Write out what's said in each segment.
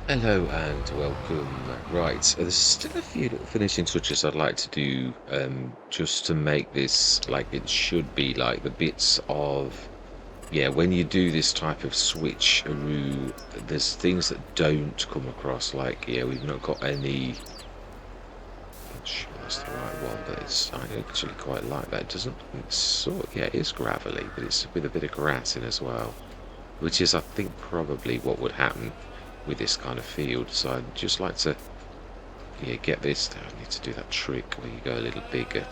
Hello and welcome. Right, so there's still a few little finishing touches I'd like to do, just to make this like it should be, like the bits of, yeah, when you do this type of switcheroo, there's things that don't come across, like, yeah, we've not got any, not sure that's the right one, but I actually quite like that. It doesn't, it's sort of, yeah, it is gravelly, but it's with a bit of grass in as well, which is, I think, probably what would happen with this kind of field. So I'd just like to, yeah, get this. I need to do that trick where you go a little bigger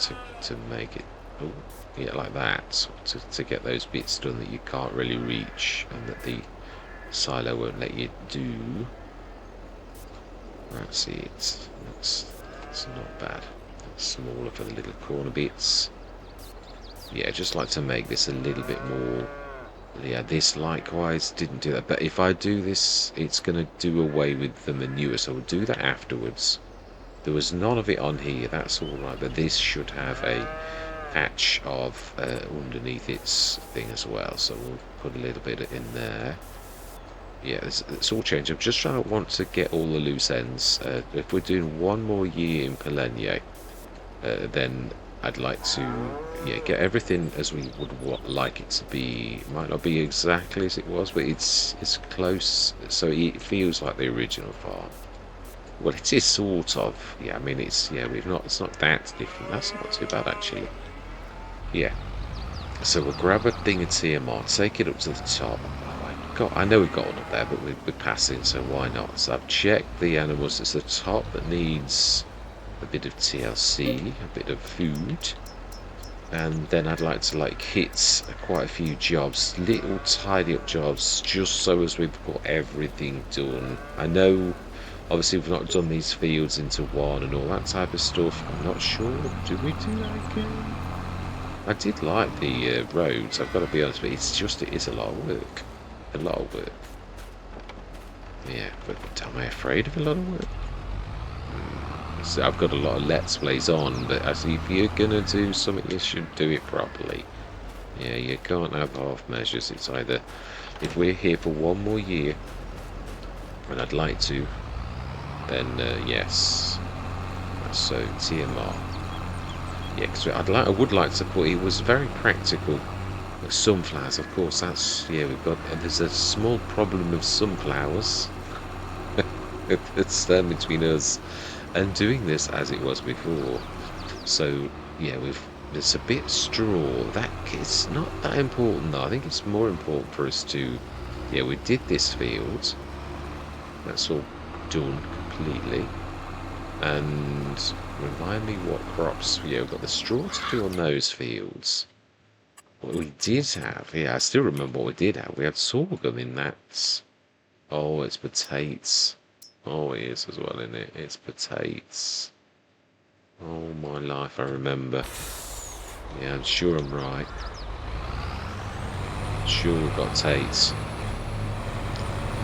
to make it, oh, yeah, like that, to get those bits done that you can't really reach and that the silo won't let you do. That's it. That's not bad. That's smaller for the little corner bits. Yeah, just like to make this a little bit more. Yeah, this likewise didn't do that, but if I do this, it's going to do away with the manure, so we'll do that afterwards. There was none of it on here, that's all right, but this should have a patch of underneath its thing as well, so we'll put a little bit in there. Yeah, it's all changed. I'm just trying to want to get all the loose ends. If we're doing one more year in Pallegney, then I'd like to, yeah, get everything as we would like it to be. It might not be exactly as it was, but it's close, so it feels like the original farm. Well, it is sort of. Yeah, I mean, it's not that different. That's not too bad, actually. Yeah. So we'll grab a thing of TMR, take it up to the top. Oh, I know we've got one up there, but we're passing, so why not? So I've checked the animals. It's the top that needs a bit of TLC, a bit of food. And then I'd like to, like, hit quite a few jobs, little tidy up jobs, just so as we've got everything done. I know, obviously, we've not done these fields into one and all that type of stuff. I'm not sure. Do we do that again? I did like the roads, I've got to be honest with you. It's just, it is a lot of work. A lot of work. Yeah, but am I afraid of a lot of work? So I've got a lot of Let's Plays on, but as if you're gonna do something, you should do it properly. Yeah, you can't have half measures. It's either, if we're here for one more year, and I'd like to, then yes. So TMR. Yeah, because I would like to put. It was very practical. Sunflowers, of course. That's, yeah. We've got. There's a small problem of sunflowers. It's between us and doing this as it was before. So yeah, it's a bit straw. That it's not that important though. I think it's more important for us to, yeah, we did this field. That's all done completely. And remind me what crops. Yeah, we've got the straw to do on those fields. What we did have, yeah, I still remember what we did have. We had sorghum in that. Oh, it's potatoes. Oh, it is as well, isn't it? It's potatoes. Oh, my life, I remember. Yeah, I'm sure I'm right. Sure we've got tates.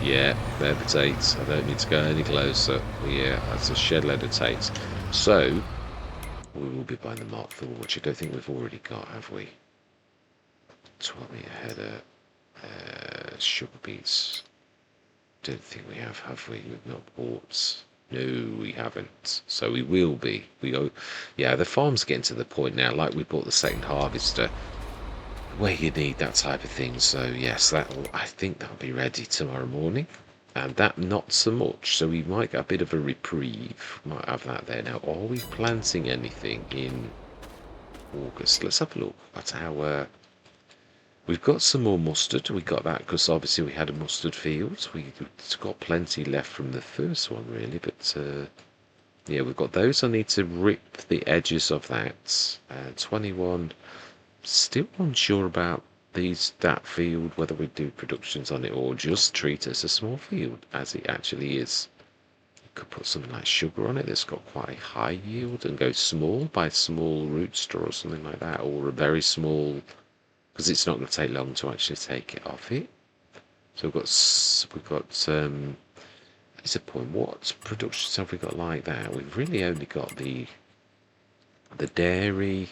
Yeah, they're the tates. I don't need to go any closer. Yeah, that's a shed load of tates. So, we will be buying the Mark IV, which I don't think we've already got, have we? 20 header, sugar beets. Don't think we have we? We've not bought. No, we haven't. So we will be. We go. Yeah, the farm's getting to the point now. Like we bought the second harvester, where you need that type of thing. So yes, I think that'll be ready tomorrow morning, and that not so much. So we might get a bit of a reprieve. Might have that there now. Are we planting anything in August? Let's have a look at our. We've got some more mustard. We got that because obviously we had a mustard field. We've got plenty left from the first one, really. But yeah, we've got those. I need to rip the edges of that. 21. Still unsure about that field, whether we do productions on it or just treat it as a small field, as it actually is. You could put something like sugar on it that's got quite a high yield and go small by small root straw or something like that, or a very small, because it's not going to take long to actually take it off it. So it's a point. What productions have we got like that? We've really only got the dairy.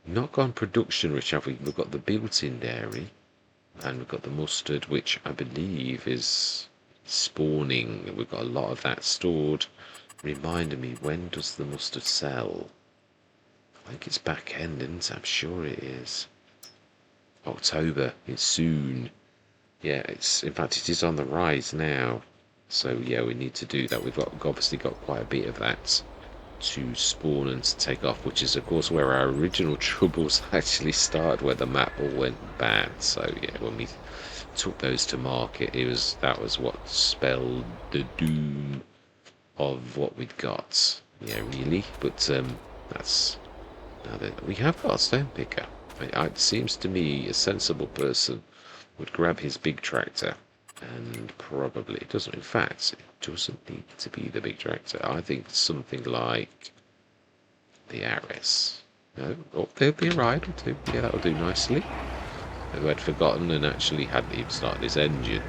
Not gone production rich, have we? We've got the built-in dairy, and we've got the mustard, which I believe is spawning. We've got a lot of that stored. Reminding me, when does the mustard sell? I think it's back end, isn't it? I'm sure it is. October. It's soon. Yeah, it's, in fact, it is on the rise now. So yeah, we need to do that. We've obviously got quite a bit of that to spawn and to take off, which is of course where our original troubles actually started, where the map all went bad. So yeah, when we took those to market, that was what spelled the doom of what we'd got. Yeah, really. But that's now that we have got a stone picker. It seems to me a sensible person would grab his big tractor, and probably it doesn't. In fact, it doesn't need to be the big tractor. I think something like the RS. No, oh, there'll be a ride or two. Yeah, that'll do nicely. Who had forgotten and actually hadn't even started his engine.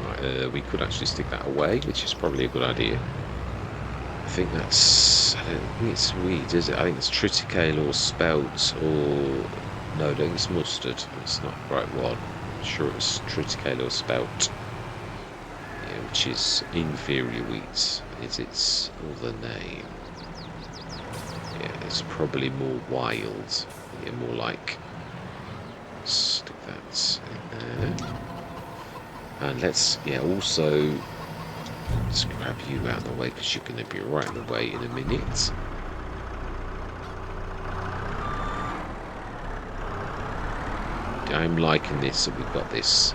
Right, we could actually stick that away, which is probably a good idea. I think that's. I don't think it's weed, is it? I think it's triticale or spelt or. No, I don't think it's mustard. It's not the right one. I'm sure it's triticale or spelt. Yeah, which is inferior wheat, is its other name. Yeah, it's probably more wild. Yeah, more like. Stick that in there. And let's, yeah, also just grab you out of the way because you're going to be right in the way in a minute. I'm liking this, that we've got this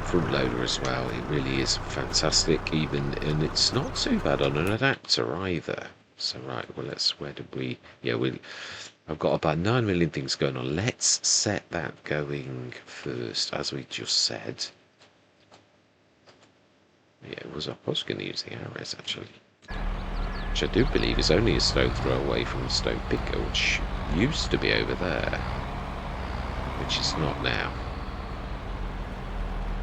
front loader as well. It really is fantastic, even, and it's not too bad on an adapter either. So right, well, where did we? Yeah, I've got about 9 million things going on. Let's set that going first, as we just said. Yeah, I was going to use the arrows actually, which I do believe is only a stone throw away from the stone picker, which used to be over there, which is not now.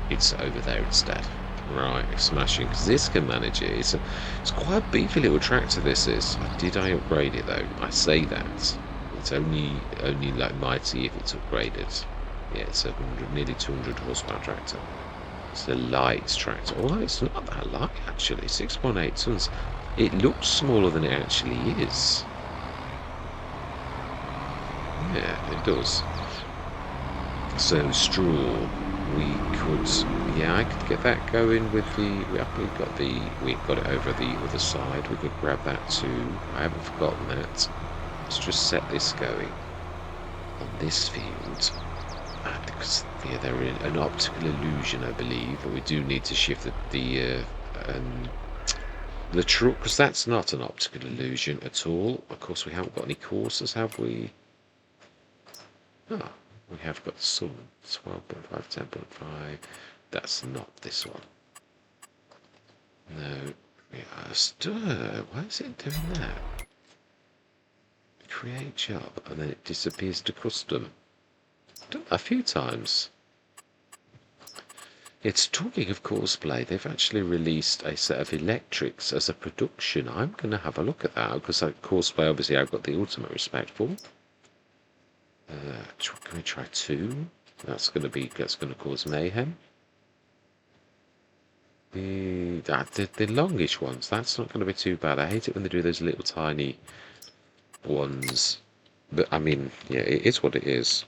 It's over there instead. Right, smashing, because this can manage it. It's quite a beefy little tractor, this is. Did I upgrade it though? I say that. It's only like mighty if it's upgraded. Yeah, it's a nearly 200 horsepower tractor. It's a light tractor. Although it's not that light actually. 6.8 tons. It looks smaller than it actually is. Yeah, it does. So straw, we could, yeah, I could get that going with the. We've got it over the other side. We could grab that too. I haven't forgotten that. Let's just set this going on this field. Because yeah, they're in an optical illusion, I believe, but we do need to shift the truck, because that's not an optical illusion at all. Of course, we haven't got any courses, have we? Oh, we have got some 12.5, 10.5. That's not this one. No, why is it doing that? Create job, and then it disappears to custom. Done that a few times. It's talking of Courseplay. They've actually released a set of electrics as a production. I'm going to have a look at that because Courseplay, obviously, I've got the ultimate respect for. Can we try 2? That's going to cause mayhem. The longish ones. That's not going to be too bad. I hate it when they do those little tiny ones. But I mean, yeah, it is what it is.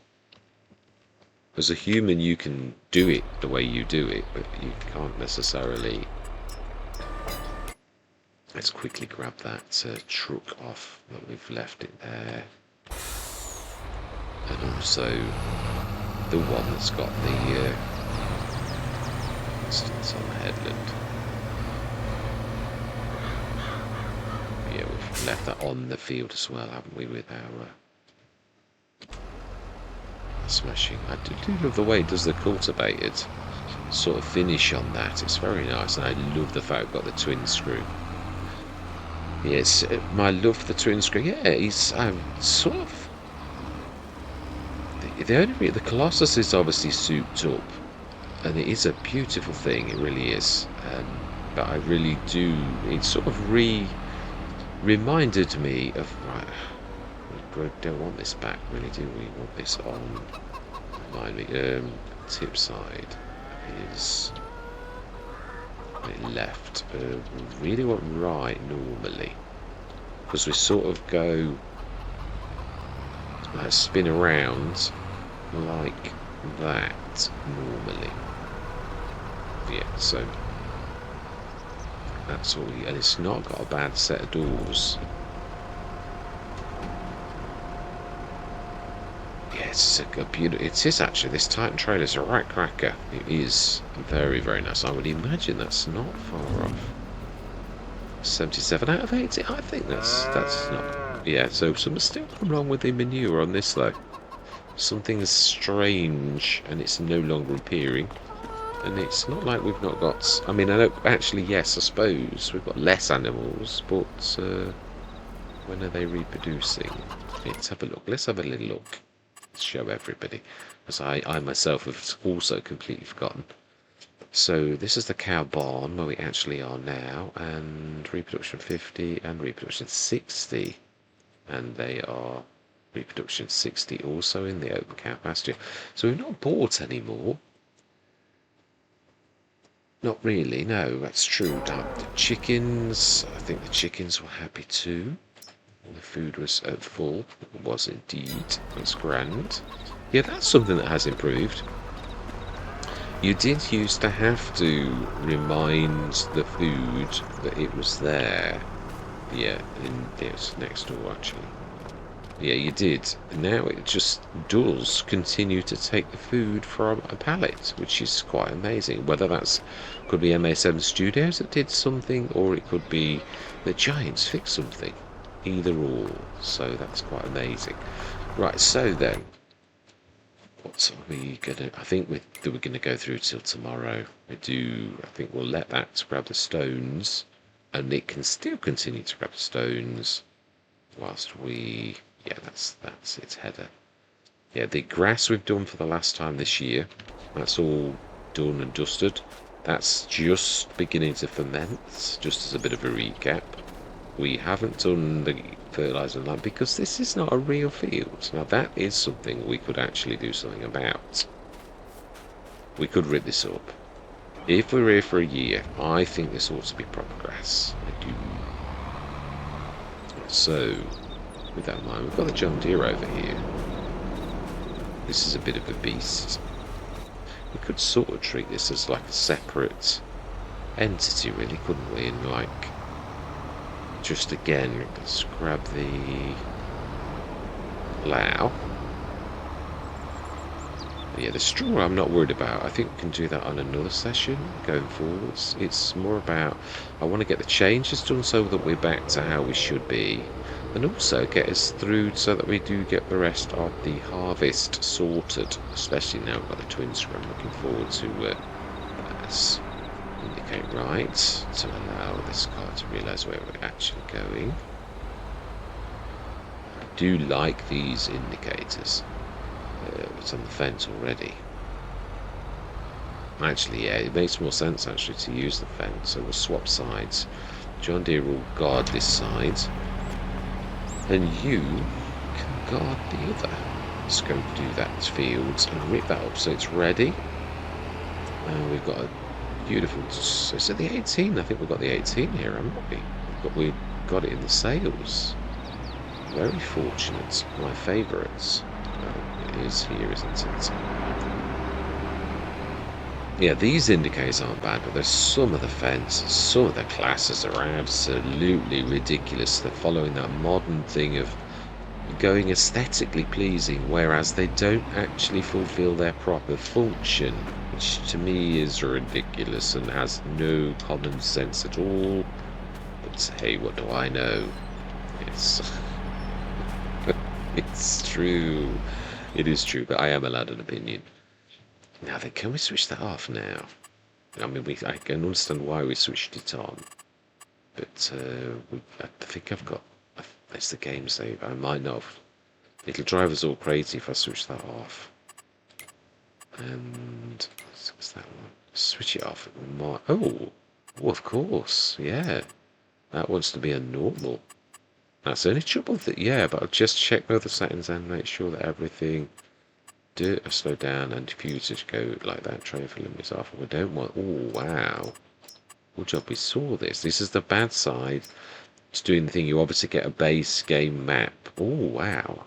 As a human, you can do it the way you do it, but you can't necessarily. Let's quickly grab that truck off that we've left it there. And also the one that's got the instance on the headland. Yeah, we've left that on the field as well, haven't we, with our smashing. I do love the way it does the cultivated sort of finish on that. It's very nice, and I love the fact we've got the twin screw. Yes, my love for the twin screw. Yeah, he's sort of the Colossus is obviously souped up, and it is a beautiful thing. It really is. But I really do. It sort of reminded me of. Right, we don't want this back, really, do we? Want this on. Remind me. Tip side. is left. We really want right normally, because we sort of go spin around like that normally. Yeah, so that's all. And it's not got a bad set of doors. Yes, a beautiful. It is actually. This Titan trailer is a right cracker. It is very, very nice. I would imagine that's not far off. 77 out of 80. I think that's not. Yeah. So something's still wrong with the manure on this though. Something's strange, and it's no longer appearing. And it's not like we've not got. I mean, I don't actually. Yes, I suppose we've got less animals, but when are they reproducing? Let's have a look. Let's have a little look. Show everybody, as I myself have also completely forgotten. So this is the cow barn where we actually are now, and reproduction 50 and reproduction 60, and they are reproduction 60 also in the open cow pasture. So we've not bought any more. Not really, no, that's true. The chickens, I think the chickens were happy too. The food was full. It was indeed. That's grand. Yeah, that's something that has improved. You did used to have to remind the food that it was there. Yeah, in this next door actually. Yeah, you did. Now it just does continue to take the food from a pallet, which is quite amazing. Whether that's could be MA7 Studios that did something, or it could be the Giants fixed something. Either or, so that's quite amazing. Right, so then, what are we gonna? I think we're gonna go through till tomorrow. I think we'll let that grab the stones, and it can still continue to grab the stones, whilst we. Yeah, that's its header. Yeah, the grass we've done for the last time this year. That's all done and dusted. That's just beginning to ferment. Just as a bit of a recap. We haven't done the fertiliser and that because this is not a real field. Now that is something we could actually do something about. We could rip this up. If we're here for a year, I think this ought to be proper grass. I do. So, with that in mind, we've got the John Deere over here. This is a bit of a beast. We could sort of treat this as like a separate entity, really, couldn't we? And like, just again, let's grab the plough. Yeah, the straw I'm not worried about. I think we can do that on another session going forwards. It's more about, I want to get the changes done so that we're back to how we should be. And also get us through so that we do get the rest of the harvest sorted. Especially now we've got the twin scrum. Looking forward to let's indicate right to allow this car to realise where we're actually going. I do like these indicators. It's on the fence already. Actually, yeah, it makes more sense actually to use the fence. So we'll swap sides. John Deere will guard this side, and you can guard the other. Let's go and do that field and rip that up so it's ready. And we've got a beautiful. Is it the 18? I think we've got the 18 here, haven't we? We've got it in the sales. Very fortunate. My favourites. It is here, isn't it? Yeah, these indicators aren't bad, but there's some of the fences, some of the classes are absolutely ridiculous. They're following that modern thing of going aesthetically pleasing, whereas they don't actually fulfill their proper function, which to me is ridiculous and has no common sense at all. But hey, what do I know? It's true. It is true, but I am allowed an opinion. Now then, can we switch that off now? I mean, I can understand why we switched it on, but I think I've got. It's the game save. I might not have. It'll drive us all crazy if I switch that off. And what's that one? Switch it off. Oh, of course, yeah. That wants to be a normal. That's the only trouble with it, yeah, but I'll just check both the settings and make sure that everything dirt, slow down, and diffuser to go like that. Tray for limits off. We don't want. Oh wow! Good job we saw this. This is the bad side. It's doing the thing. You obviously get a base game map. Oh wow!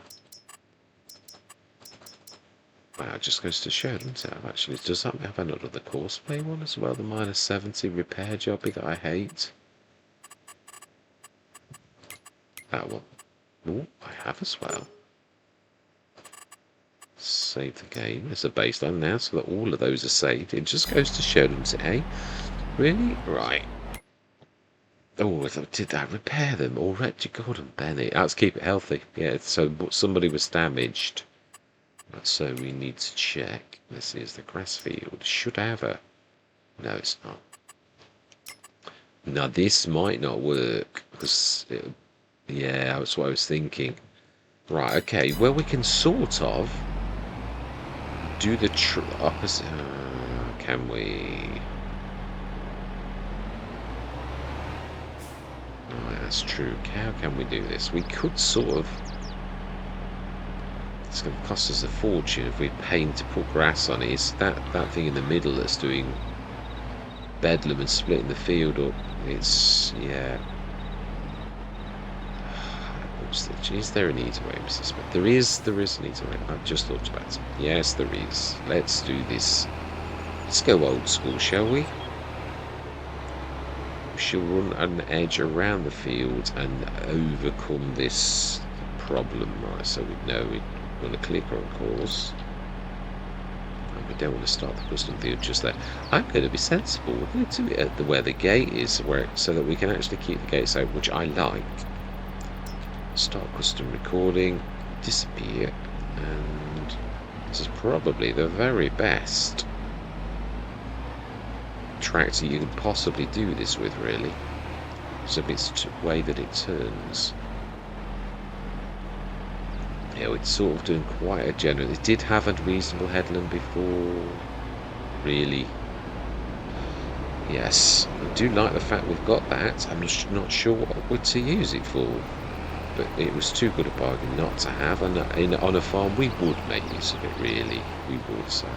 Wow, it just goes to show, doesn't it? Actually, does that have another courseplay one as well? The -70 repair jobby that I hate. That one. Oh, I have as well. Save the game as a baseline now, so that all of those are saved. It just goes to show them, hey, really? Right. Oh, did that repair them already? Gordon Bennett. Let's keep it healthy. Yeah, so somebody was damaged. So we need to check. This is the grass field. Should have a... No, it's not. Now, this might not work. Because, yeah, that's what I was thinking. Right, okay. Well, we can sort of do the opposite. Can we? Right, that's true. How can we do this? We could sort of... It's going to cost us a fortune if we pay to put grass on it. It's that thing in the middle that's doing bedlam and splitting the field up. It's... yeah. Is there an easier way, Mr. Smith? There is an easier way. I've just thought about it. Yes, there is. Let's do this. Let's go old school, shall we? We shall run an edge around the field and overcome this problem, right? So we know we're going to click on course. And we don't want to start the custom field just there. I'm going to be sensible. We're going to do it at where the gate is, so that we can actually keep the gates open, which I like. Start custom recording, disappear, and this is probably the very best tractor you could possibly do this with, really. So it's the way that it turns. Yeah, it's sort of doing quite a general. It did have a reasonable headland before, really. Yes, I do like the fact we've got that. I'm just not sure what we're to use it for. But it was too good a bargain not to have, and on a farm we would make use of it, really. We would, so...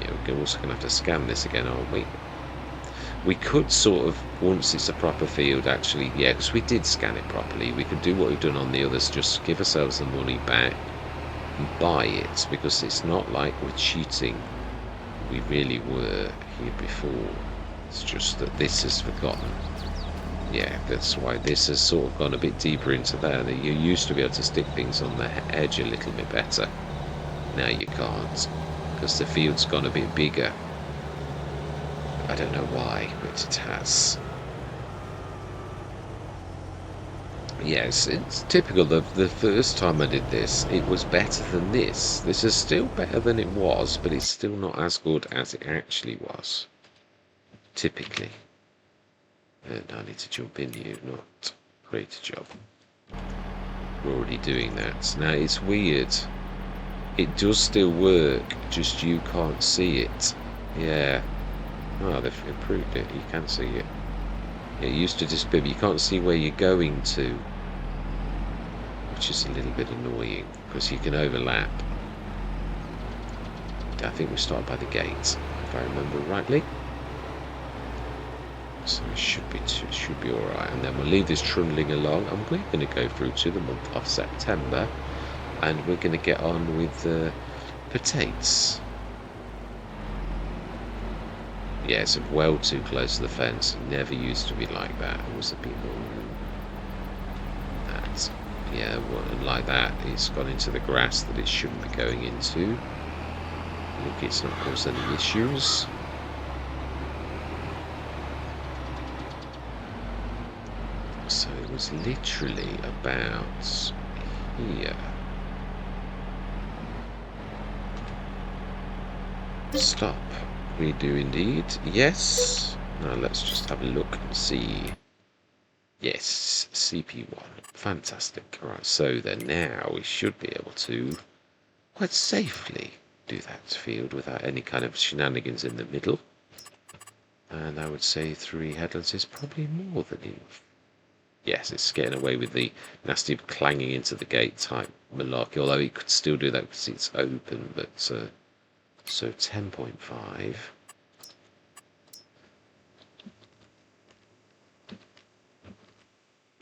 Yeah, we're also going to have to scan this again, aren't we? We could sort of, once it's a proper field, actually, yeah, because we did scan it properly, we could do what we've done on the others, just give ourselves the money back and buy it, because it's not like we're cheating. We really were here before. It's just that this is forgotten. Yeah, that's why this has sort of gone a bit deeper into there. You used to be able to stick things on the edge a little bit better. Now you can't, because the field's gone a bit bigger. I don't know why, but it has. Yes, it's typical. The first time I did this, it was better than this. This is still better than it was, but it's still not as good as it actually was. Typically. And I need to jump in here, not create a job. We're already doing that. Now, it's weird. It does still work, just you can't see it. Yeah. Oh, they've improved it. You can see it. It used to disappear, but you can't see where you're going to. Which is a little bit annoying, because you can overlap. I think we started by the gate, if I remember rightly. So it should be alright, and then we'll leave this trundling along, and we're going to go through to the month of September, and we're going to get on with the potatoes. Yeah, it's well too close to the fence. It never used to be like that. It was a bit more that. Yeah, well, like that, it's gone into the grass that it shouldn't be going into. Look, it's not caused any issues. So it was literally about here. Stop. We do indeed. Yes. Now let's just have a look and see. Yes, CP1. Fantastic. Alright, so then now we should be able to quite safely do that field without any kind of shenanigans in the middle. And I would say 3 headlands is probably more than enough. Yes, it's getting away with the nasty clanging into the gate type malarkey, although it could still do that because it's open. But so 10.5.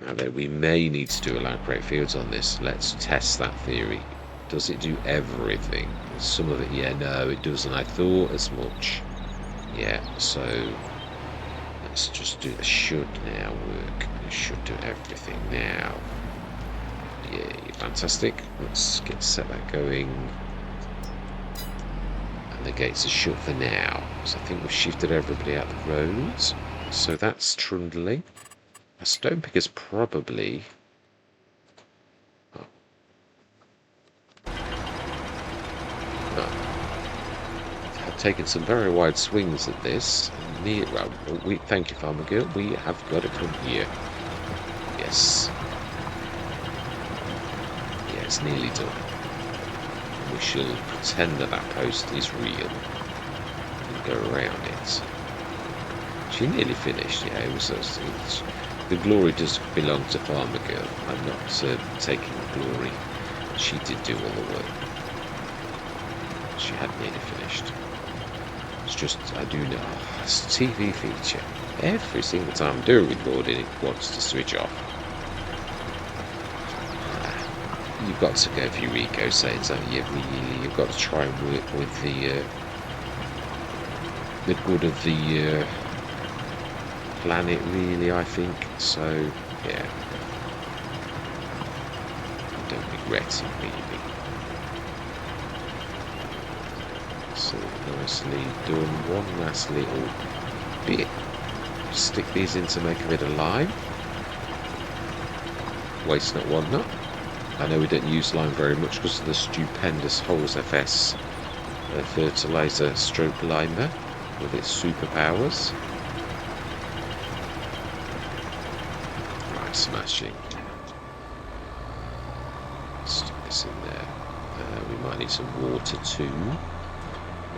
Now then, we may need to do allowed great fields on this. Let's test that theory. Does it do everything? Some of it, yeah, no, it doesn't. I thought as much. Yeah, so let's just do the should now work. It should do everything now. Yeah, fantastic. Let's set that going. And the gates are shut for now. So I think we've shifted everybody out the roads. So that's trundling. A stone pick is probably... I've taken some very wide swings at this. Well, thank you, Farmer Girl. We have got it from here. Yes. Yeah, it's nearly done. We shall pretend that that post is real and go around it. She nearly finished. Yeah, it was. The glory does belong to Farmer Girl. I'm not taking the glory. She did do all the work. She had nearly finished. It's just, I do know, it's a TV feature. Every single time I do a recording, it wants to switch off. You've got to go for your eco settings, haven't you? Really, you've got to try and work with the good of the planet, really, I think. So, yeah. I don't regret it, really. So, nicely done. One last little bit. Stick these in to make a bit of lime. Waste not, want not. I know we don't use lime very much because of the stupendous Holes FS fertilizer stroke limer with its superpowers. Right, smashing. Stick this in there. We might need some water too.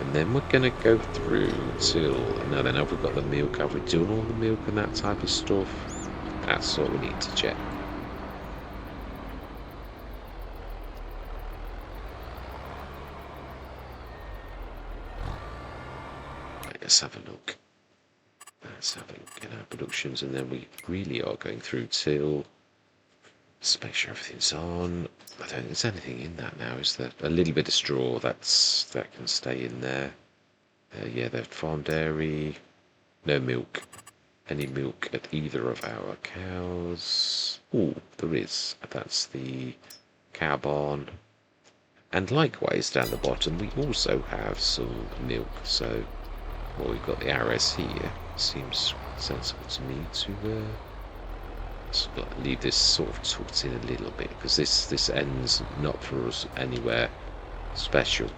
And then we're going to go through till... Now then, have we got the milk? Have we done all the milk and that type of stuff? That's what we need to check. Let's have a look. Let's have a look at our productions, and then we really are going through till... Let's make sure everything's on. I don't think there's anything in that now, is there? A little bit of straw, that can stay in there. Yeah, the farm dairy. No milk. Any milk at either of our cows? Oh, there is. That's the cow barn. And likewise, down the bottom, we also have some milk. So, well, we've got the RS here. Seems sensible to me to... leave this sort of tucked in a little bit, because this ends not for us anywhere special.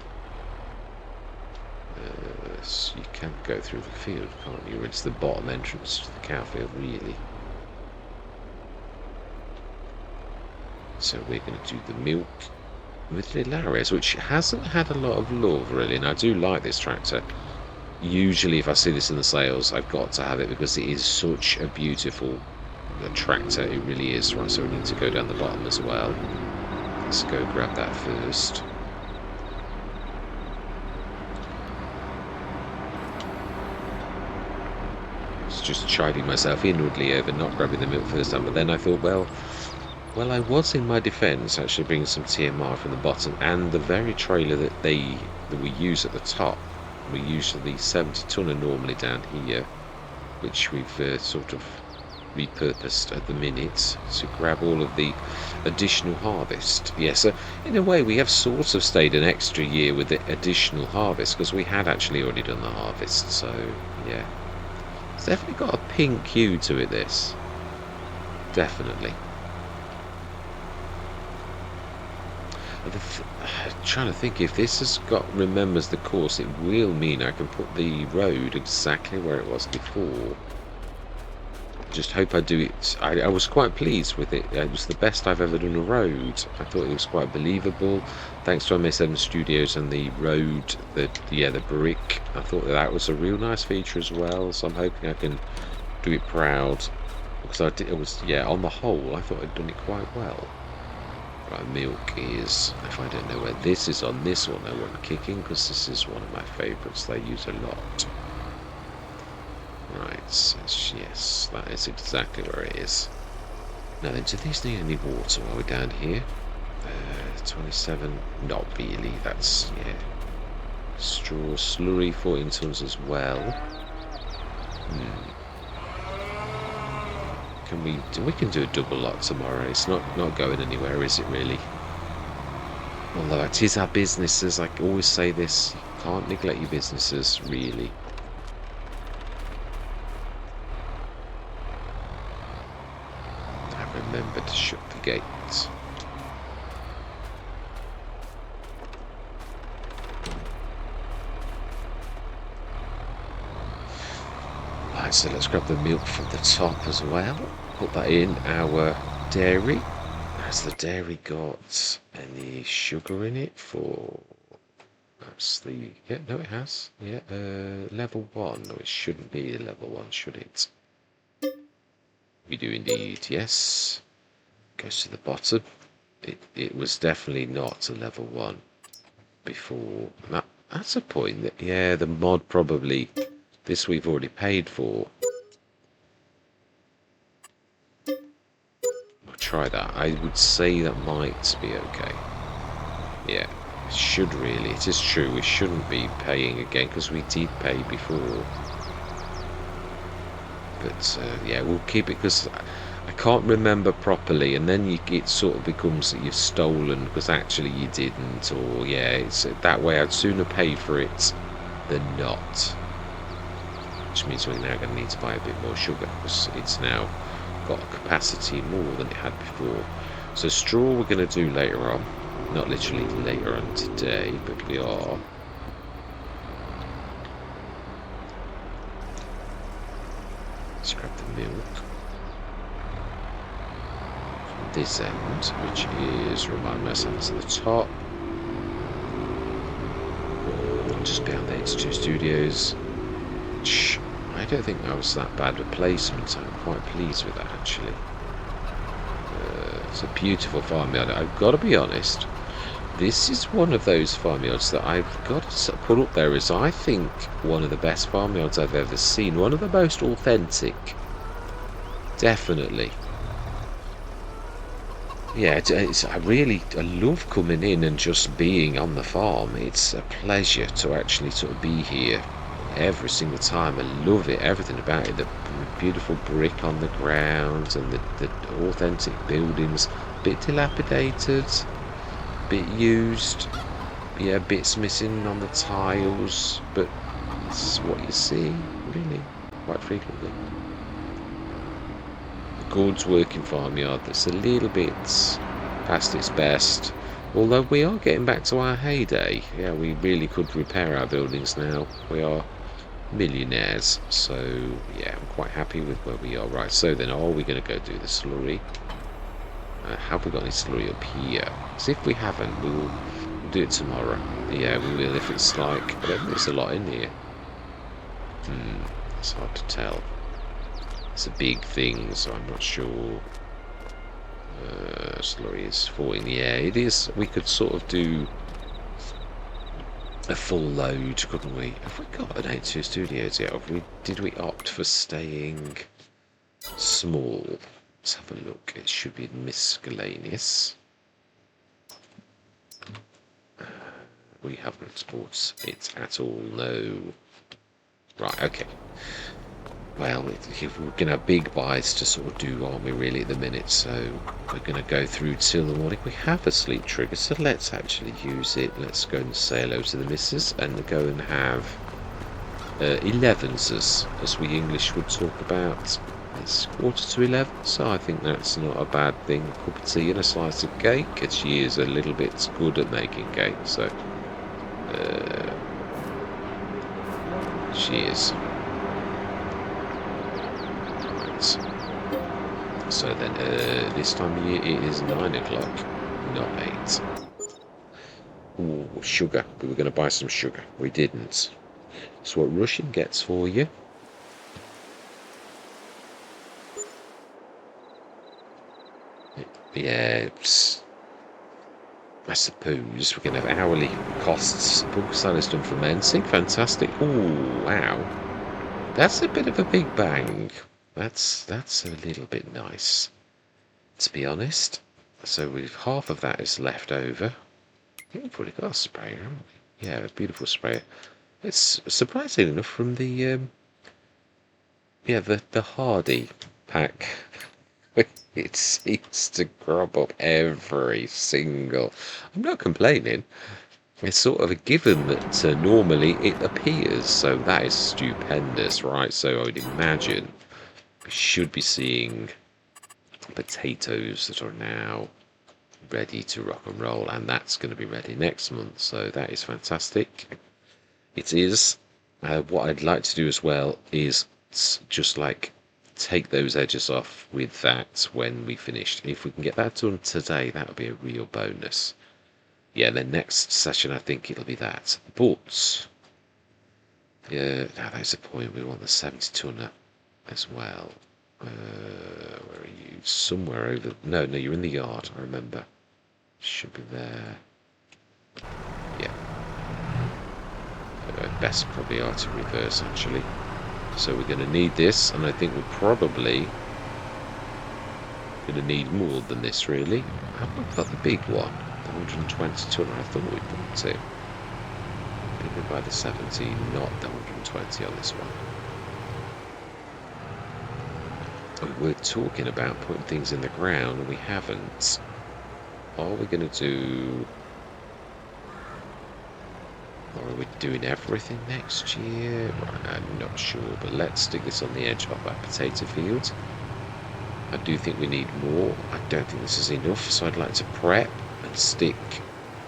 So you can go through the field, can't you? It's the bottom entrance to the cow field, really. So we're going to do the milk with little RS, which hasn't had a lot of love, really, and I do like this tractor. Usually if I see this in the sales, I've got to have it because it is such a beautiful tractor. It really is. Right, so we need to go down the bottom as well. Let's go grab that first. I was just chiding myself inwardly over not grabbing the milk first time, but then I thought, well, I was in my defence actually bringing some TMR from the bottom, and the very trailer that we use at the top. We use the 70-tonner normally down here, which we've sort of repurposed at the minute to grab all of the additional harvest. Yeah, so in a way we have sort of stayed an extra year with the additional harvest because we had actually already done the harvest. So yeah, it's definitely got a pink hue to it, this. Definitely. I'm trying to think, if this has remembers the course, it will mean I can put the road exactly where it was before. Just hope I do it. I was quite pleased with it. It was the best I've ever done a road. I thought it was quite believable. Thanks to MA7 Studios and the road, the brick. I thought that was a real nice feature as well. So I'm hoping I can do it proud because it was, yeah, on the whole, I thought I'd done it quite well. Right, milk is, if I don't know where this is on this one, I won't kick in, because this is one of my favourites. They use a lot. Right, so yes, that is exactly where it is. Now then, do these need any water while we're down here? 27, not really, that's, yeah. Straw slurry, 14 tons as well. Can we can do a double lot tomorrow. It's not going anywhere, is it really? Although it is our businesses, I always say this, you can't neglect your businesses, really. I remember to shut the gates. Right, so let's grab the milk from the top as well. Put that in our dairy. Has the dairy got any sugar in it for... That's the... Yeah, no it has. Yeah, level 1. No, it shouldn't be a level 1, should it? We do indeed, yes. Goes to the bottom. It was definitely not a level 1 before. That's a point that, yeah, the mod probably... This we've already paid for. I'll try that. I would say that might be okay. Yeah, it should really. It is true. We shouldn't be paying again because we did pay before. But yeah, we'll keep it because I can't remember properly, and then it sort of becomes that you've stolen because actually you didn't, or yeah, it's that way. I'd sooner pay for it than not. Which means we're now going to need to buy a bit more sugar because it's now got a capacity more than it had before. So straw we're going to do later on, not literally later on today, but we are. Let's grab the milk from this end, which is, remind myself, it's at the top, just behind the MA7 Studios. I don't think that was that bad a placement. I'm quite pleased with that, actually. It's a beautiful farmyard. I've got to be honest, this is one of those farmyards that I've got to put up there as, I think, one of the best farmyards I've ever seen. One of the most authentic. Definitely. Yeah, I love coming in and just being on the farm. It's a pleasure to actually sort of be here every single time. I love it, everything about it, the beautiful brick on the ground and the authentic buildings, bit dilapidated, bit used, yeah, bits missing on the tiles, but this is what you see really quite frequently. A good working farmyard that's a little bit past its best, although we are getting back to our heyday. Yeah, we really could repair our buildings now. We are millionaires, so yeah, I'm quite happy with where we are. Right, so then are we going to go do the slurry? Have we got any slurry up here? Because if we haven't, we will do it tomorrow. Yeah, we will, if it's like, I don't think there's a lot in here. It's hard to tell. It's a big thing, so I'm not sure. Slurry is 14. Yeah, it is. We could sort of do a full load, couldn't we? Have we got an MA7 Studios yet? Did we opt for staying small? Let's have a look. It should be miscellaneous. We haven't bought it at all, no. Right, okay. Well, we're going to have big buys to sort of do, aren't we, really, at the minute? So we're going to go through till the morning. We have a sleep trigger, so let's actually use it. Let's go and say hello to the missus and go and have 11s, as we English would talk about. It's 11:15, so I think that's not a bad thing. A cup of tea and a slice of cake, and she is a little bit good at making cake, so she is. So then, this time of year it is 9 o'clock, not 8. Ooh, sugar. We were going to buy some sugar. We didn't. That's what Russian gets for you. Yeah, I suppose we're going to have hourly costs. Book stylist done for men. Sync fantastic. Oh, wow. That's a bit of a big bang. That's a little bit nice, to be honest. So we've half of that is left over. I think we've already got a sprayer, haven't we? Yeah, a beautiful sprayer. It's surprising enough from the yeah, the Hardy pack. It seems to crop up every single. I'm not complaining. It's sort of a given that normally it appears, so that is stupendous, right? So I would imagine we should be seeing potatoes that are now ready to rock and roll, and that's going to be ready next month, so that is fantastic. It is. What I'd like to do as well is just like take those edges off with that when we finished. If we can get that done today, that would be a real bonus. Yeah, the next session I think it'll be that. But yeah, now there's a point. We want the 70 tonner as well. Where are you? Somewhere over. No, you're in the yard. I remember. Should be there. Yeah. Best probably are to reverse actually. So we're going to need this, and I think we're probably going to need more than this really. Have we got the big one? The 120 tonner. I thought we bought it. Maybe by the 70, not the 120 on this one. We're talking about putting things in the ground and we haven't. Are we going to do... Or are we doing everything next year? Right, I'm not sure, but let's stick this on the edge of our potato field. I do think we need more. I don't think this is enough, so I'd like to prep and stick.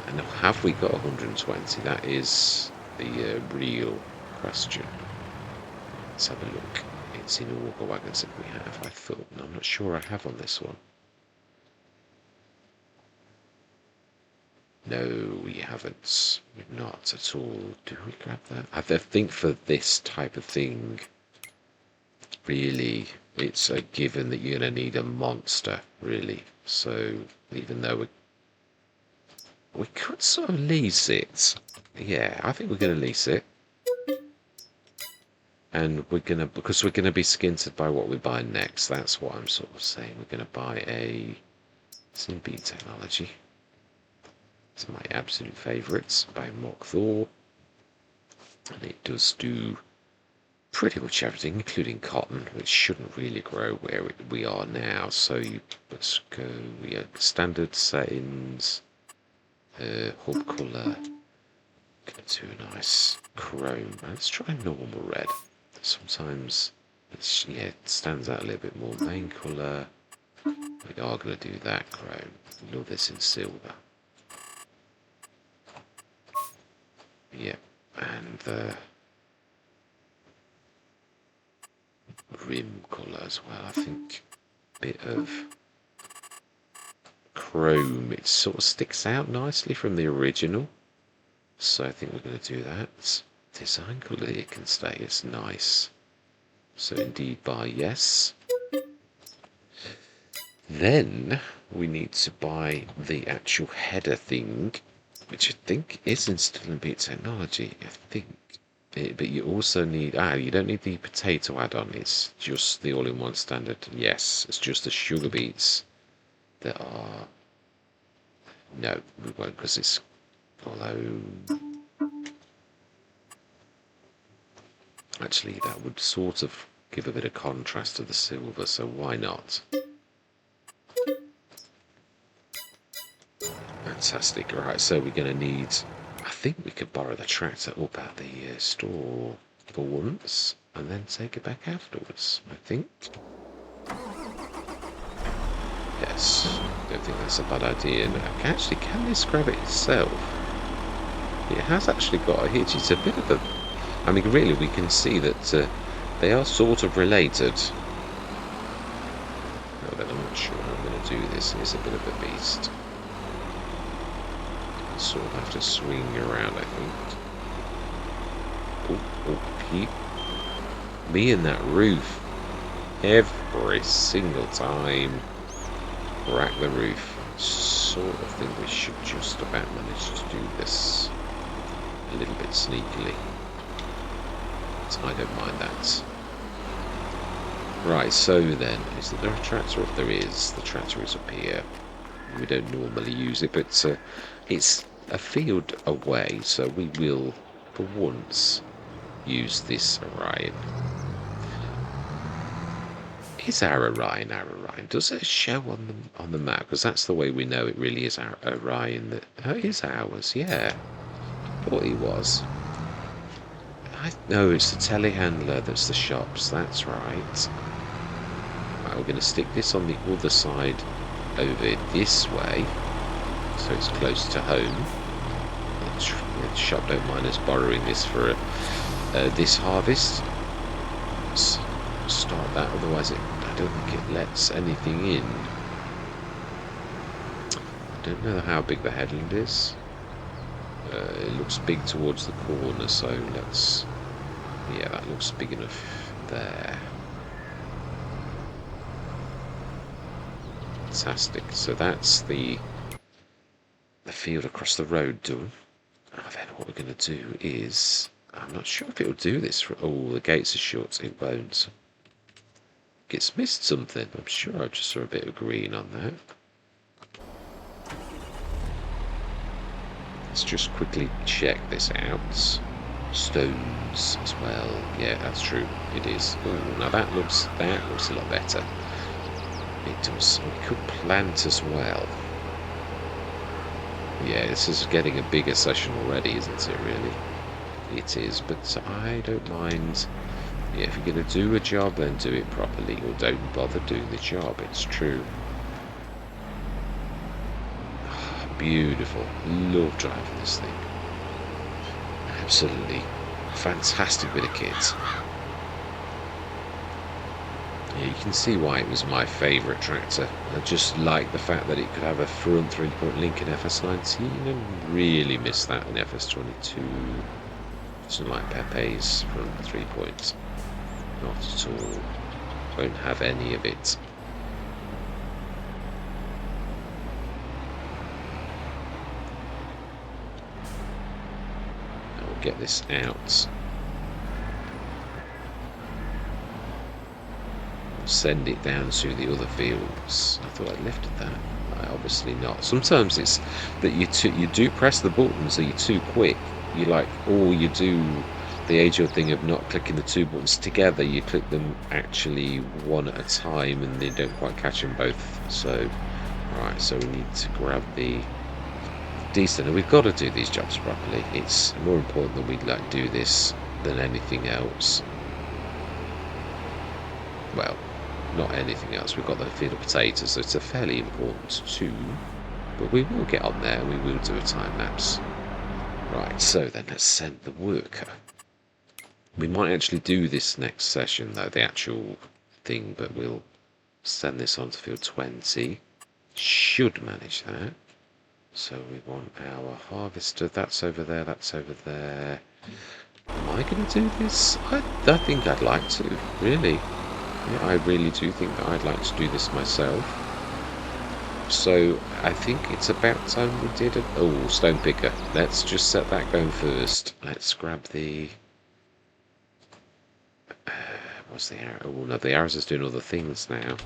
And have we got 120? That is the real question. Let's have a look. It's in auger wagons if we have. I thought, no, I'm not sure I have on this one. No, we haven't. We've not at all. Do we grab that? I think for this type of thing, really, it's a given that you're going to need a monster, really. So even though we could sort of lease it. Yeah, I think we're going to lease it. And we're going to, because we're going to be skinted by what we buy next. That's what I'm sort of saying. We're going to buy a CB technology. It's my absolute favourites by Mock Thor. And it does do pretty much everything, including cotton, which shouldn't really grow where we are now. So let's go, we have standard settings, hub colour, go to a nice chrome. Let's try normal red. Sometimes it stands out a little bit more. Main colour, we are going to do that chrome. Love this in silver. Yep, and the rim colour as well. I think a bit of chrome. It sort of sticks out nicely from the original. So I think we're going to do that. Design colour, it can stay. It's nice. So indeed buy yes. Then we need to buy the actual header thing, which I think is still in Beat Technology, I think. But you also need... you don't need the potato add-on. It's just the all-in-one standard. Yes, it's just the sugar beets that are... No, we won't, because it's... Although... Actually, that would sort of give a bit of contrast to the silver, so why not? Fantastic. Right, so we're going to need... I think we could borrow the tractor up at the store for once, and then take it back afterwards, I think. Yes, don't think that's a bad idea. Now, actually, can this grab it itself? It has actually got a hitch. It's a bit of a... I mean, really, we can see that they are sort of related. No, then I'm not sure how I'm going to do this. It's a bit of a beast. Sort of have to swing around, I think. Keep me in that roof every single time. crack the roof. Sort of think we should just about manage to do this a little bit sneakily. So I don't mind that. Right, so then, is there a tractor? If there is, the tractor is up here. We don't normally use it, but it's a field away, so we will, for once, use this Orion. Is our Orion our Orion? Does it show on the map? Because that's the way we know it really is our Orion. That it is ours, yeah. Thought it was. No, it's the telehandler that's the shops. That's right. Right, we're going to stick this on the other side over this way, so it's close to home. The shop don't mind us borrowing this for this harvest. Let's start that, otherwise I don't think it lets anything in. I don't know how big the headland is. It looks big towards the corner, so let's... yeah, that looks big enough there. Fantastic. So that's the field across the road done. And then what we're going to do is... I'm not sure if it'll do this for... oh, the gates are shut. It won't. It's missed something. I'm sure I just saw a bit of green on that. Let's just quickly check this out. Stones as well. Yeah, that's true. It is. Ooh, now that looks a lot better. It does. We could plant as well. Yeah, this is getting a bigger session already, isn't it, really? It is, but I don't mind. Yeah, if you're going to do a job, then do it properly, or don't bother doing the job. It's true. Beautiful. Love driving this thing. Absolutely fantastic bit of kit. Yeah, you can see why it was my favourite tractor. I just like the fact that it could have a front 3-point link in FS19 and really miss that in FS22. Doesn't like Pepe's front 3-point. Not at all. Won't have any of it. Get this out. Send it down to the other fields. I thought I lifted that. Obviously not. Sometimes it's that you do press the buttons, so you're too quick. You like, or you do the age-old thing of not clicking the two buttons together. You click them actually one at a time, and they don't quite catch them both. So, right. So we need to grab the decent, and we've got to do these jobs properly. It's more important that we like do this than anything else. Well, not anything else. We've got the field of potatoes, so it's a fairly important too. But we will get on there, and we will do a time lapse. Right, so then let's send the worker. We might actually do this next session though, the actual thing, but we'll send this on to field 20. Should manage that. So we want our harvester. That's over there. That's over there. Am I going to do this? I think I'd like to. Really. Yeah, I really do think that I'd like to do this myself. So I think it's about time we did it. Oh, stone picker. Let's just set that going first. Let's grab the... what's the arrow? Oh no, the arrows is doing other things now.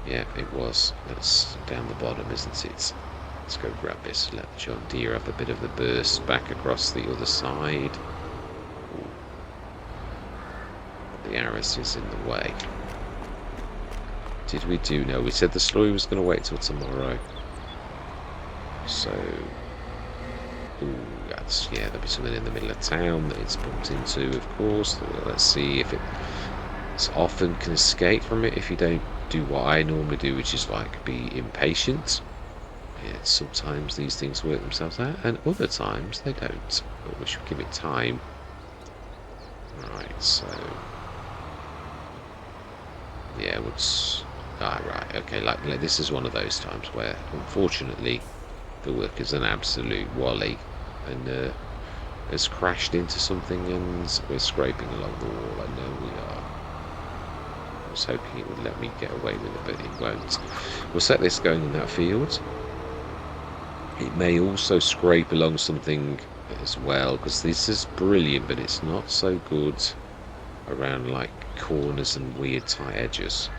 Yeah, it was. That's down the bottom, isn't it? Let's go grab this. Let John Deere have a bit of the burst back across the other side. Ooh. The arrows is in the way. Did we do? No, we said the slurry was going to wait till tomorrow. So, ooh, that's, yeah, there'll be something in the middle of town that it's bumped into, of course. Let's see if it often can escape from it if you don't do what I normally do, which is like be impatient. Yeah, sometimes these things work themselves out, and other times they don't. But we should give it time. Right, so yeah, what's right? Okay, like this is one of those times where, unfortunately, the worker's an absolute wally and has crashed into something, and we're scraping along the wall. I know we are. was hoping it would let me get away with it, but it won't. We'll set this going in that field. It may also scrape along something as well, because this is brilliant, but it's not so good around like corners and weird tight edges.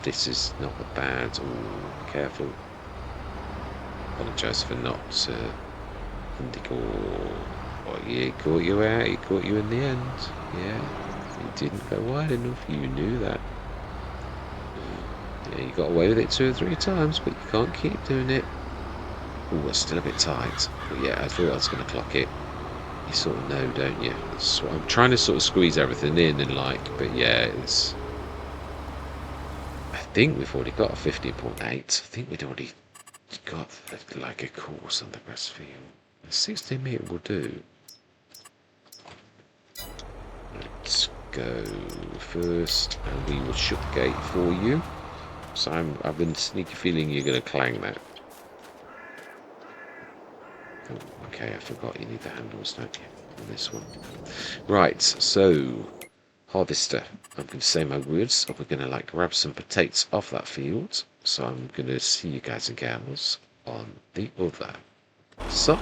This is not bad. Oh, careful. Apologise for not oh yeah, it caught you out, it caught you in the end. Yeah, it didn't go wide enough, you knew that. Yeah, you got away with it 2 or 3 times, but you can't keep doing it. Oh, it's still a bit tight. But yeah, I thought I was going to clock it. You sort of know, don't you? So I'm trying to sort of squeeze everything in and like, but yeah, it's... I think we've already got a 15.8. I think we'd already got like a course on the grass field. 16 metre will do. Let's go first, and we will shut the gate for you. So I've been sneaky feeling you're going to clang that. Oh, okay, I forgot you need the handles, don't you, on this one. Right, so harvester. I'm going to say my words, or we're going to like grab some potatoes off that field. So I'm going to see you guys and gals on the other side.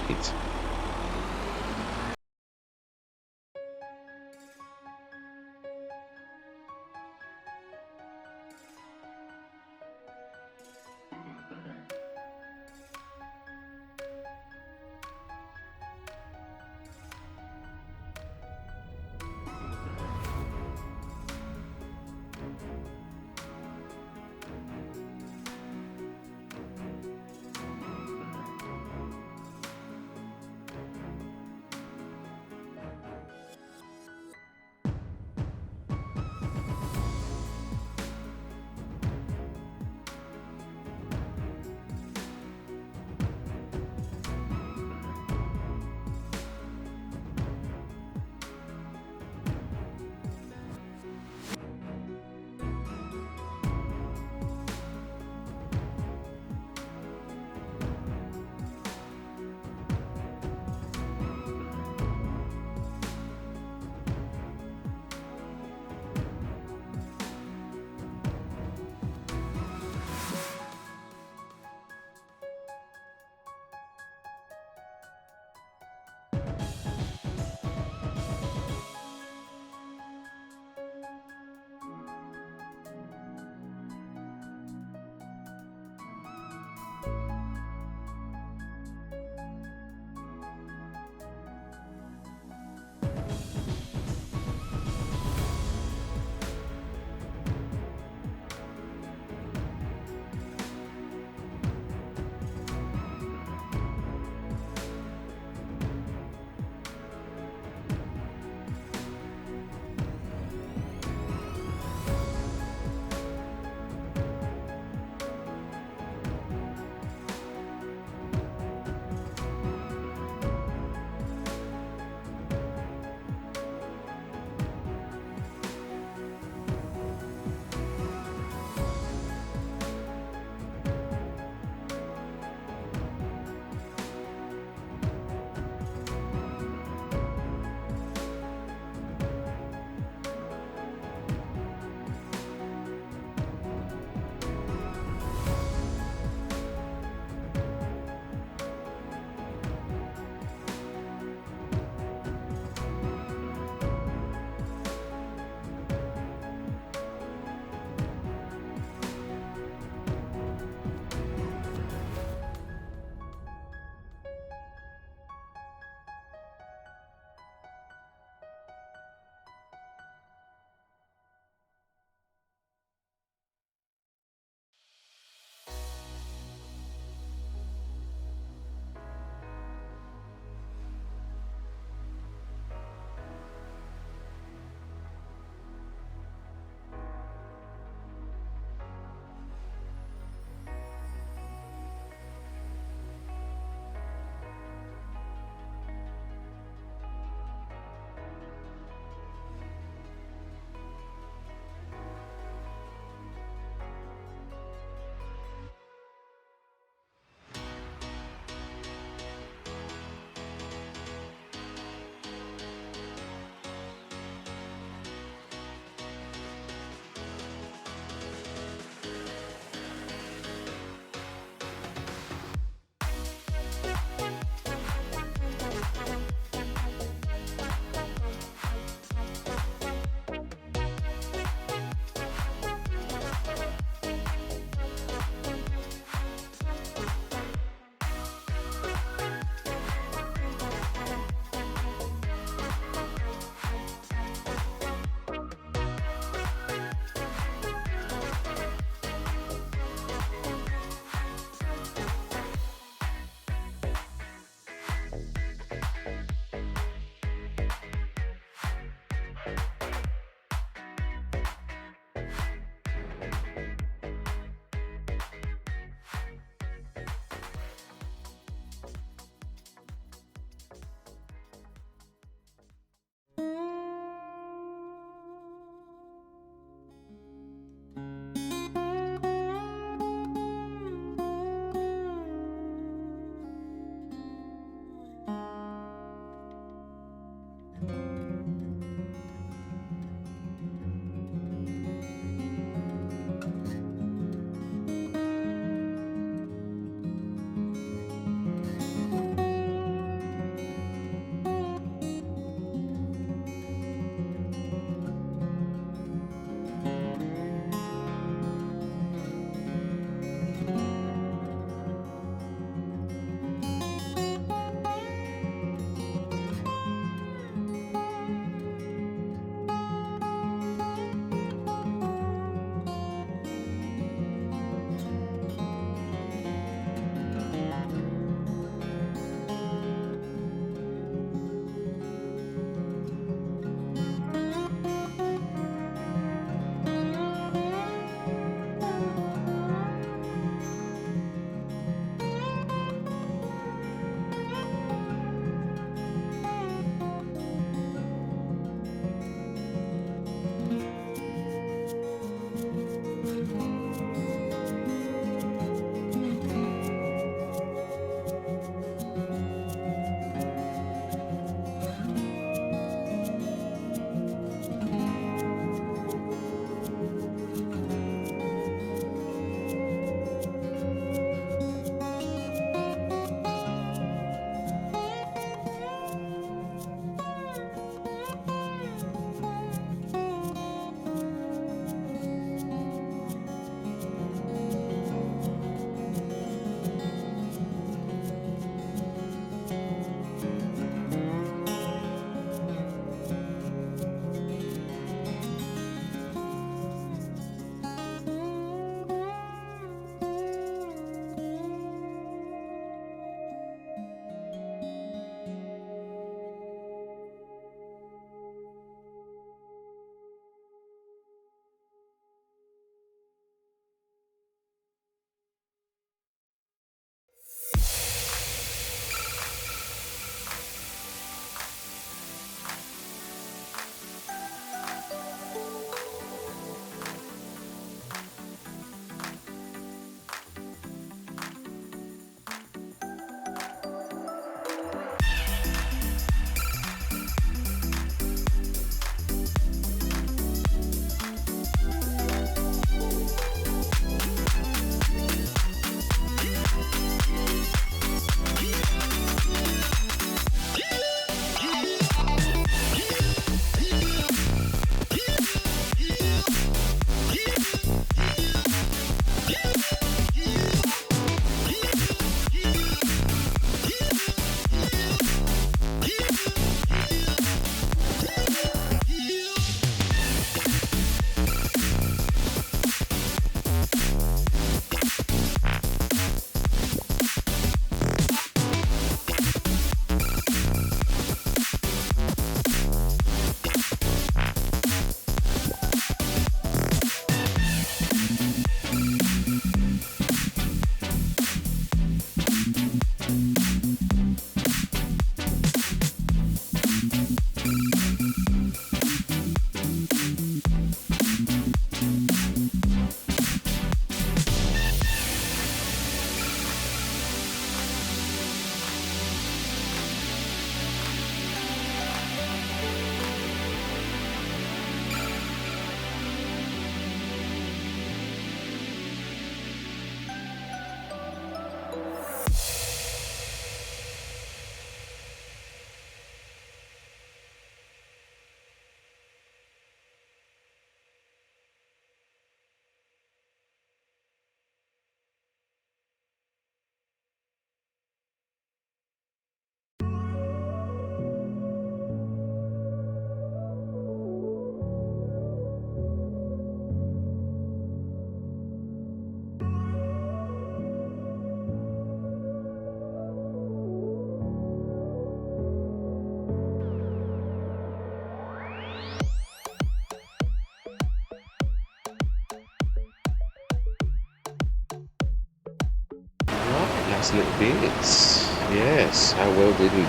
nice little bits. Yes, how well did we do?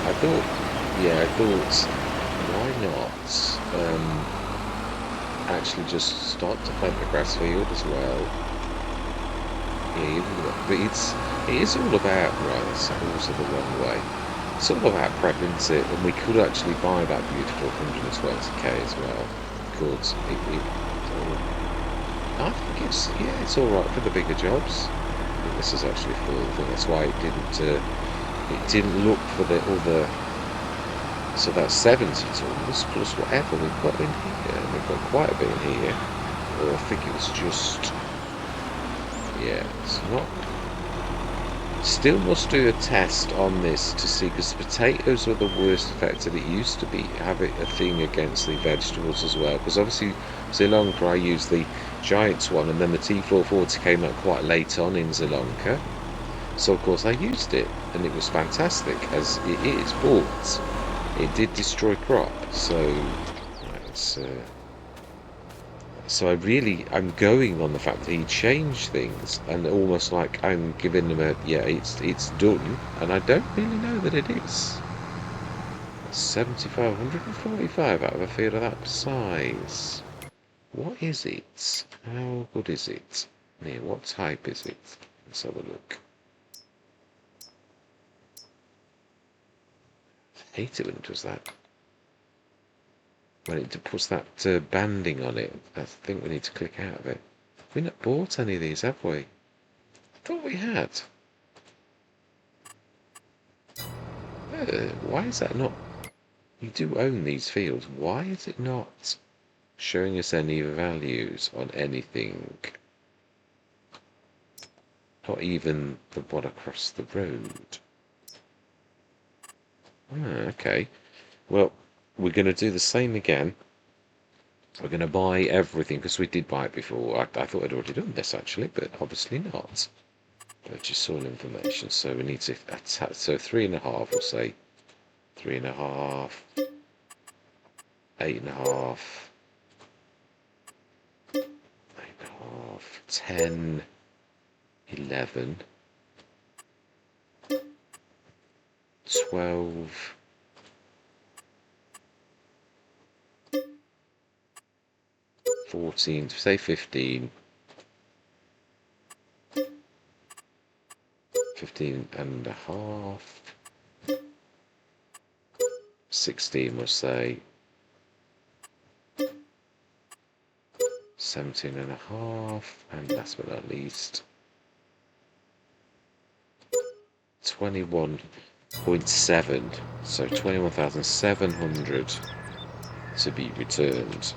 I thought, yeah, I thought, why not actually just start to plant the grass field as well? Yeah, but it is all about, right, that's also the wrong way. It's all about prep, isn't it? And we could actually buy that beautiful 120k as well. Good. I think it's all right for the bigger jobs. I think this is actually full. I think that's why it didn't look for the other. So that's 70 tons plus whatever we've got in here. We've got quite a bit in here. Or I think it was just, yeah, it's not. Still must do a test on this to see, because potatoes were the worst affected. It used to be have it a thing against the vegetables as well, because obviously Sri Lanka I used the Giants one, and then the T440 came out quite late on in Sri Lanka, so of course I used it and it was fantastic as it is, but it did destroy crop. So it's so I'm going on the fact that he changed things, and almost like I'm giving him a, yeah, it's done, and I don't really know that it is. 7,545 out of a field of that size. What is it? How good is it? Yeah, what type is it? Let's have a look. I hate it when it does that. When it puts that banding on it, I think we need to click out of it. We've not bought any of these, have we? I thought we had. Why is that not? You do own these fields. Why is it not showing us any values on anything? Not even the one across the road. Okay. Well, we're going to do the same again. We're going to buy everything, because we did buy it before. I thought I'd already done this actually, but obviously not. Purchase all information. So we need to attach. So 3.5. We'll say 3.5, 8.5, 8.5, 10, 11, 12. 14, say 15, 15.5, 16, we'll say 17.5, and last but not least 21.7, so 21,700 to be returned.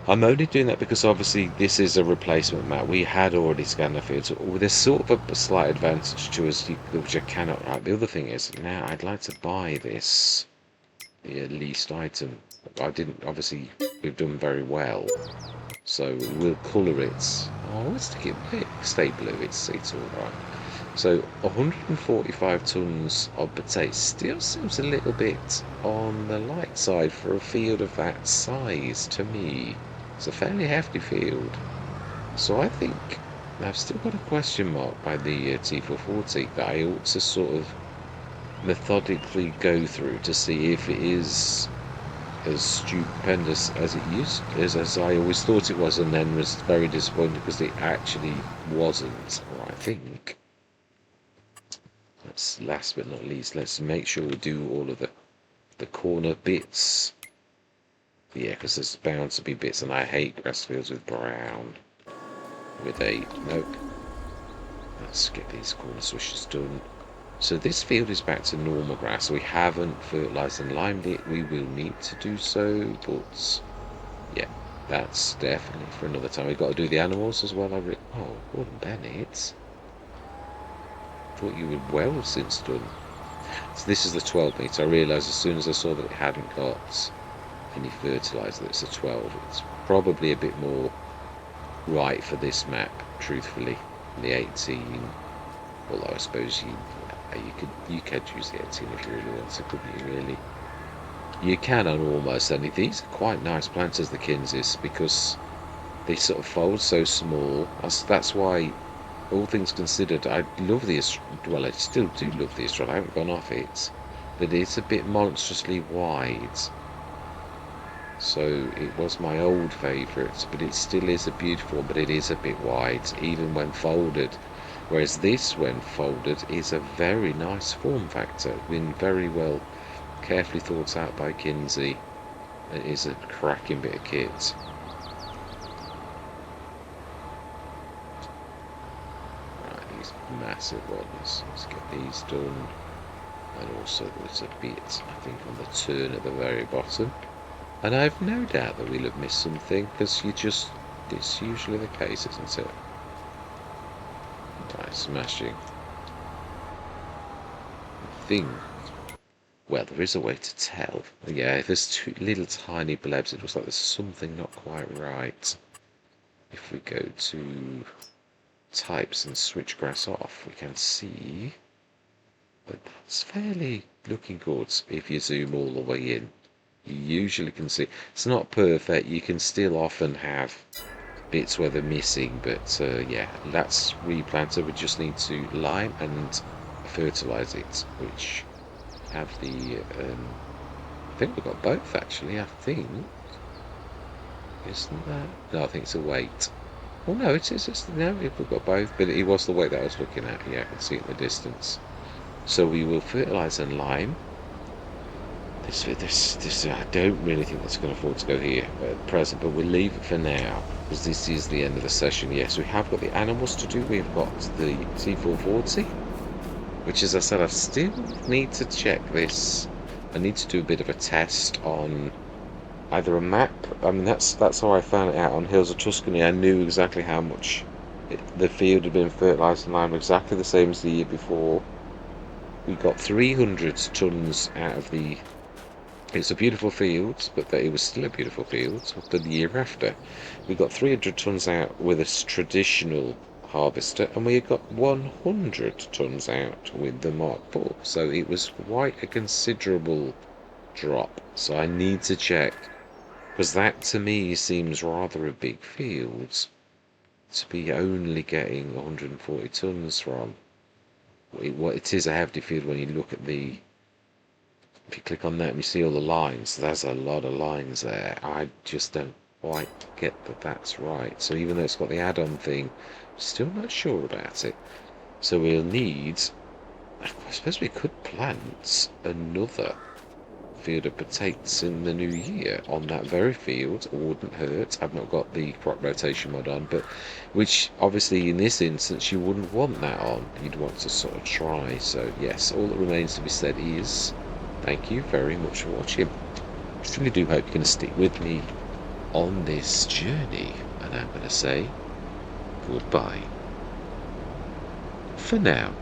I'm only doing that because obviously this is a replacement map. We had already scanned the field, so there's sort of a slight advantage to us, which I cannot write. The other thing is, now I'd like to buy this, the least item. I didn't, obviously we've done very well, so we'll colour it. Oh, let's stick it blue. Stay blue, it's alright. So 145 tonnes of potatoes still seems a little bit on the light side for a field of that size to me. It's a fairly hefty field. So I think I've still got a question mark by the T440 that I ought to sort of methodically go through to see if it is as stupendous as it used as I always thought it was, and then was very disappointed because it actually wasn't. Or I think. Let's, last but not least, let's make sure we do all of the corner bits. Yeah, because there's bound to be bits, and I hate grass fields with brown. With a nope. Let's get these corner swishes done. So this field is back to normal grass. We haven't fertilised and limed it. We will need to do so, but yeah, that's definitely for another time. We've got to do the animals as well. Oh, Gordon Bennett. Thought you would well have since done. So this is the 12 metre. I realised as soon as I saw that it hadn't got any fertiliser that it's a 12. It's probably a bit more right for this map, truthfully, the 18. Although I suppose you could use the 18 if you really want to, couldn't you? Really, you can on almost any. These are quite nice planters, the Kinseys, because they sort of fold so small. That's why, all things considered, I love the well, I still do love the Australia. I haven't gone off it, but it's a bit monstrously wide. So it was my old favourite, but it still is a beautiful one, but it is a bit wide, even when folded. Whereas this, when folded, is a very nice form factor. Been very well, carefully thought out by Kinsey. It is a cracking bit of kit. Right, these massive ones. Let's get these done. And also there's a bit, I think, on the turn at the very bottom. And I've no doubt that we'll have missed something, because it's usually the case, isn't it? Right, smashing. I think, well, there is a way to tell. Yeah, if there's two little tiny blebs, it looks like there's something not quite right. If we go to types and switch grass off, we can see that that's fairly looking good if you zoom all the way in. You usually can see it's not perfect. You can still often have bits where they're missing, but yeah, that's replanted. We just need to lime and fertilize it, which have the I think we've got both actually. I think, isn't that? No, I think it's a weight. Oh no, it is. No, we've got both, but it was the weight that I was looking at. Yeah, I can see it in the distance. So we will fertilize and lime. This, I don't really think that's going to afford to go here at present, but we'll leave it for now, because this is the end of the session. Yes, we have got the animals to do. We've got the C440, which, as I said, I still need to check this. I need to do a bit of a test on either a map. I mean, that's how I found it out on Hills of Tuscany. I knew exactly how much the field had been fertilised and limed, exactly the same as the year before. We got 300 tonnes out of the... It's a beautiful field, but it was still a beautiful field. The year after, we got 300 tonnes out with a traditional harvester, and we got 100 tonnes out with the Mark IV. So it was quite a considerable drop. So I need to check, because that to me seems rather a big field to be only getting 140 tonnes from. What it is a hefty field when you look at the... If you click on that and you see all the lines, there's a lot of lines there. I just don't quite get that that's right. So even though it's got the add-on thing, I'm still not sure about it. So we'll need... I suppose we could plant another field of potatoes in the new year on that very field. It wouldn't hurt. I've not got the crop rotation mod on, but which obviously in this instance you wouldn't want that on. You'd want to sort of try. So yes, all that remains to be said is... Thank you very much for watching. I really do hope you're going to stick with me on this journey, and I'm going to say goodbye for now.